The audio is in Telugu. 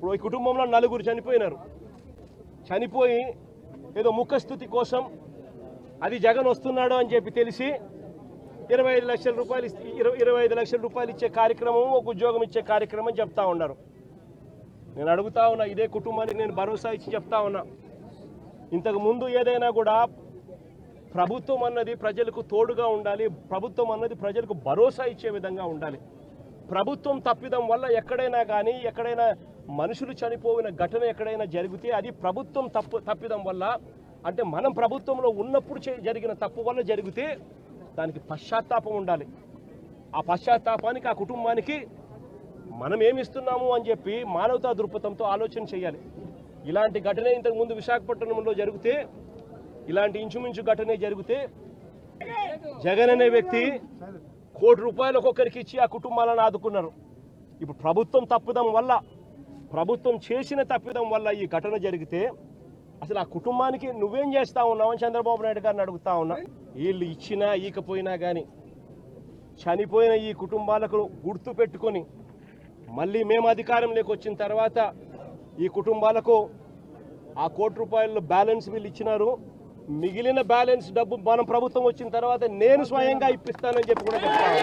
ఇప్పుడు ఈ కుటుంబంలో 4 చనిపోయినారు. చనిపోయి ఏదో ముఖస్థుతి కోసం అది జగన్ వస్తున్నాడు అని చెప్పి తెలిసి 25 లక్షల రూపాయలు 25 లక్షల రూపాయలు ఇచ్చే కార్యక్రమం, ఒక ఉద్యోగం ఇచ్చే కార్యక్రమం చెప్తా ఉన్నారు. నేను అడుగుతా ఉన్నా, ఇదే కుటుంబానికి నేను భరోసా ఇచ్చి చెప్తా ఉన్నా, ఇంతకు ముందు ఏదైనా కూడా ప్రభుత్వం అన్నది ప్రజలకు తోడుగా ఉండాలి, ప్రభుత్వం అన్నది ప్రజలకు భరోసా ఇచ్చే విధంగా ఉండాలి. ప్రభుత్వం తప్పిదం వల్ల ఎక్కడైనా కానీ ఎక్కడైనా మనుషులు చనిపోయిన ఘటన ఎక్కడైనా జరిగితే అది ప్రభుత్వం తప్పిదం వల్ల, అంటే మనం ప్రభుత్వంలో ఉన్నప్పుడు జరిగిన తప్పు వల్ల జరిగితే దానికి పశ్చాత్తాపం ఉండాలి. ఆ పశ్చాత్తాపానికి ఆ కుటుంబానికి మనం ఏమిస్తున్నాము అని చెప్పి మానవతా దృక్పథంతో ఆలోచన చేయాలి. ఇలాంటి ఘటన ఇంతకుముందు విశాఖపట్నంలో జరిగితే, ఇలాంటి ఇంచుమించు ఘటనే జరిగితే జగన్ అనే వ్యక్తి ₹1 కోటి ఒక్కొక్కరికి ఇచ్చి ఆ కుటుంబాలను ఆదుకున్నారు. ఇప్పుడు ప్రభుత్వం తప్పిదం వల్ల, ప్రభుత్వం చేసిన తప్పిదం వల్ల ఈ ఘటన జరిగితే అసలు ఆ కుటుంబానికి నువ్వేం చేస్తా ఉన్నావు అని చంద్రబాబు నాయుడు గారిని అడుగుతా ఉన్నా. వీళ్ళు ఇచ్చినా ఈకపోయినా కానీ చనిపోయిన ఈ కుటుంబాలకు గుర్తు పెట్టుకొని మళ్ళీ మేము అధికారంలోకి వచ్చిన తర్వాత ఈ కుటుంబాలకు ఆ ₹1 కోటి బ్యాలెన్స్ వీళ్ళు ఇచ్చినారు. మిగిలిన బ్యాలెన్స్ డబ్బు మనం ప్రభుత్వం వచ్చిన తర్వాత నేను స్వయంగా ఇప్పిస్తానని చెప్పి కూడా చెప్తాను.